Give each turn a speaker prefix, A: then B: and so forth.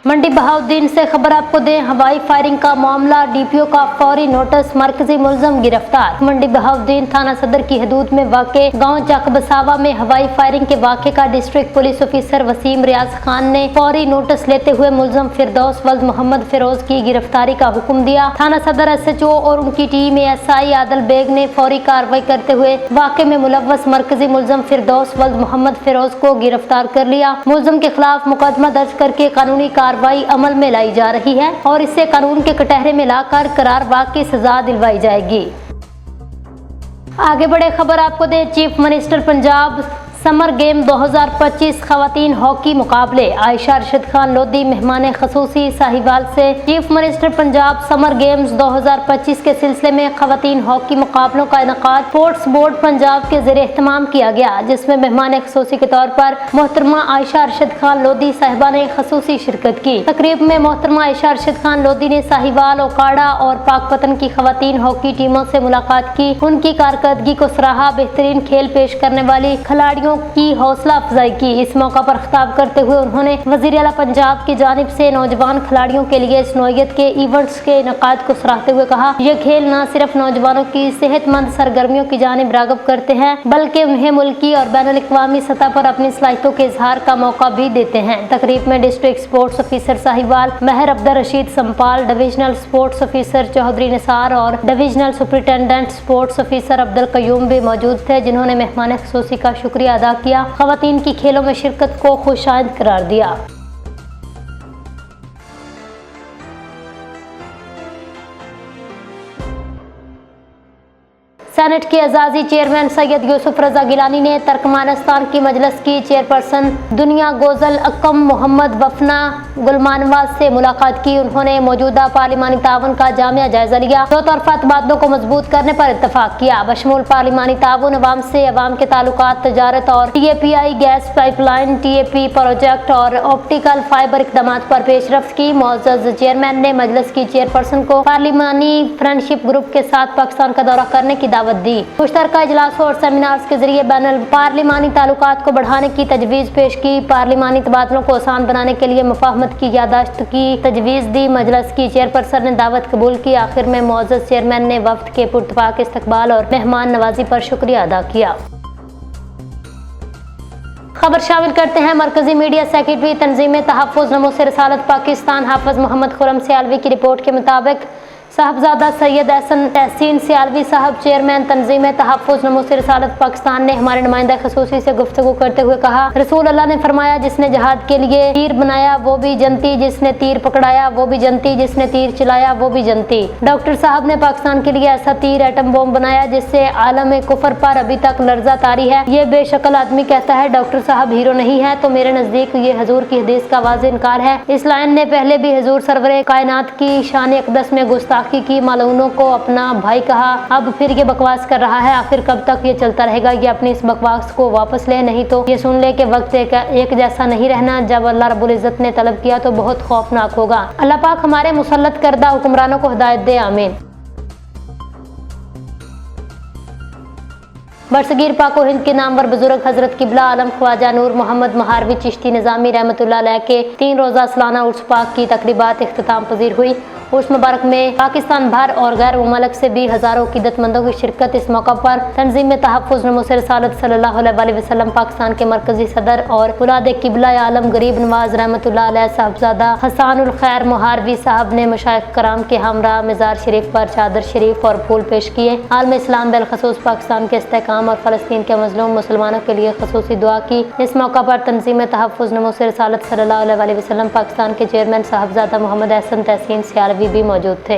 A: मंडी बहाउद्दीन से खबर आपको दें, हवाई फायरिंग का मामला, डीपीओ का फौरी नोटिस, मरकजी मुलजम गिरफ्तार। मंडी बहाउद्दीन थाना सदर की हदूद में वाक़े गांव चकबसावा में हवाई फायरिंग के वाक़े का डिस्ट्रिक्ट पुलिस ऑफिसर वसीम रियाज खान ने फौरी नोटिस लेते हुए मुलजम फिरदौस वल्द मोहम्मद फिरोज की गिरफ्तारी का हुक्म दिया। थाना सदर SHO और उनकी टीम ASI आदल बेग ने फौरी कार्रवाई करते हुए वाक़े में मुलव्वस मरकजी मुलजम फिरदौस वल्द मोहम्मद फिरोज को गिरफ्तार कर लिया। मुलजम के खिलाफ मुकदमा दर्ज करके कानूनी कार्रवाई अमल में लाई जा रही है और इससे कानून के कटहरे में लाकर करारवाद की सजा दिलवाई जाएगी। आगे बढ़े खबर आपको दे, chief minister Punjab summer game 2025 खवातीन हॉकी मुकाबले, आयशा अरशद खान लोधी मेहमान खसूसी साहिवाल से chief minister Punjab summer games 2025 के सिलसिले में खवातीन हॉकी मुकाबलों का इनेकाद स्पोर्ट्स बोर्ड पंजाब के ज़रिए एहतमाम किया गया, जिसमें मेहमान खसूसी के तौर पर मोहतरमा आयशा अरशद खान लोधी साहिबा ने खसूसी शिरकत की। तकरीब में मोहतरमा आयशा अरशद खान लोधी ने साहिवाल, ओकाड़ा और पाकपतन की खवातीन हॉकी टीमों से मुलाकात की, उनकी कारकर्दगी को सराहा, बेहतरीन खेल पेश करने वाली खिलाड़ियों की हौसला अफजाई की। इस मौका पर खिताब करते हुए उन्होंने वज़ीर आला पंजाब की जानिब से नौजवान खिलाड़ियों के लिए इस नौइयत के इवेंट्स के इनेकाद को सराहते हुए कहा, यह खेल न सिर्फ नौजवानों की सेहतमंद सरगर्मियों की जानिब राग़िब करते हैं, बल्कि उन्हें मुल्की और बैनुल-अक़वामी सतह पर अपनी सलाहियतों के इजहार का मौका भी देते हैं। तकरीब में district sports officer Sahiwal Mehr Abdul Rashid Sampal, divisional sports officer Chaudhry Nisar और divisional superintendent sports officer Abdul Qayyum भी मौजूद थे, जिन्होंने मेहमान खसूसी का शुक्रिया अदा किया, खवातीन की खेलों में शिरकत को खुशाइंद करार दिया। सेनेट के एजाजी चेयरमैन सैयद यूसुफ रजा गिलानी ने तुर्कमानिस्तान की मजलिस की चेयरपर्सन दुनिया गोजल अक्कम मोहम्मद वफना गुलमानवा से मुलाकात की। उन्होंने मौजूदा पार्लिमानी ताउन का जामिया जायजा लिया, दो तरफा तबादलों को मजबूत करने पर इत्तफाक किया, बशमूल पार्लिमानी ताउन, अवाम से अवाम के ताल्लुकात, तजारत और TAPI gas pipeline, TAP project और ऑप्टिकल फाइबर इक़दामात पर पेशरफ्त की। मुअज़्ज़ज़ चेयरमैन ने मजलिस की चेयरपर्सन को पार्लिमानी फ्रेंडशिप ग्रुप के साथ पाकिस्तान का दौरा करने की दावत दी। मुश्तरका इजलासों और सेमिनार्स के जरिए बैनुल पार्लिमानी ताल्लुकात को बढ़ाने की तजवीज़ पेश की, पार्लिमानी तबादलों को आसान बनाने के लिए मुफाहमत की यादाश्त की तजवीज़ दी। मजलिस की चेयरपर्सन ने दावत कबूल की। आखिर में मुअज़्ज़ज़ चेयरमैन ने वफ्द के पुरतफाक इस्तकबाल और मेहमान नवाजी पर शुक्रिया अदा किया। खबर शामिल करते हैं मरकजी मीडिया सेक्रेटरी तंजीम तहफ़्फ़ुज़ नमूस रिसालत पाकिस्तान हाफ़िज़ मोहम्मद खुर्रम सियालवी की रिपोर्ट के मुताबिक साहबजादा सैयद एहसन तहसीन सियालवी साहब चेयरमैन तंजीम तहफ़्फ़ुज़ नमूस रिसालत पाकिस्तान ने हमारे नुमाइंदा खसूसी से गुफ्तगू करते हुए कहा, रसूल अल्लाह ने फरमाया, जिसने जहाद के लिए तीर बनाया वो भी जनती, जिसने तीर पकड़ाया वो भी जनती, जिसने तीर चलाया वो भी जनती। डॉक्टर साहब ने पाकिस्तान के लिए ऐसा तीर एटम बम बनाया जिससे आलम कुफर पर अभी तक लर्जा तारी है। ये बेशक्ल आदमी कहता है डॉक्टर साहब हीरो नहीं है, तो मेरे नज़दीक ये हजूर की हदीस का वाज़ेह इनकार है। इस लाइन ने पहले भी हजूर सरवरे कायनात की शान अक़दस में गुस्ताखी की, मालूनों को अपना भाई कहा, अब फिर ये बकवास कर रहा है। आखिर कब तक ये चलता रहेगा? ये अपनी इस बकवास को वापस ले, नहीं तो ये सुन ले कि वक्त एक जैसा नहीं रहना। जब अल्लाह रब्बुल इज़्ज़त ने तलब किया तो बहुत खौफनाक होगा। अल्लाह पाक हमारे मुसल्लत करदा हुक्मरानों को हिदायत दे, आमीन। बरसगीर पाको हिंद के नामवर बुजुर्ग हजरत किबला आलम ख्वाजा नूर मोहम्मद महारवी चिश्ती निज़ामी रहमतुल्लाह अलैह के 3 रोज़ा सालाना उर्स पाक की तकरीबात इख्तिताम पजीर हुई। उर्स मुबारक में पाकिस्तान भर और गैर मुमालिक से भी हज़ारों क़ीदतमंदों की शिरकत। इस मौका पर तंजीम तहफ़्फ़ुज़ नमूस रिसालत सल्लल्लाहु अलैहि वसल्लम पाकिस्तान के मरकजी सदर और औलाद किबला आलम गरीब नवाज रहमतुल्लाह अलैह साहबजादा हसानुल खैर मुहारवी साहब ने मशाइख कराम के हमरा मज़ार शरीफ पर चादर शरीफ और फूल पेश किए। आलम इस्लाम बिलखसूस पाकिस्तान के इस्तेहकाम और फ़लस्तीन के मज़लूम मुसलमानों के लिए खसूसी दुआ की। इस मौका पर तंजीम तहफ़्फ़ुज़ नमूस रिसालत सल्लल्लाहु अलैहि वसल्लम पाकिस्तान के चेयरमैन साहबजादा मोहम्मद एहसन तहसीन सियालवी भी मौजूद थे।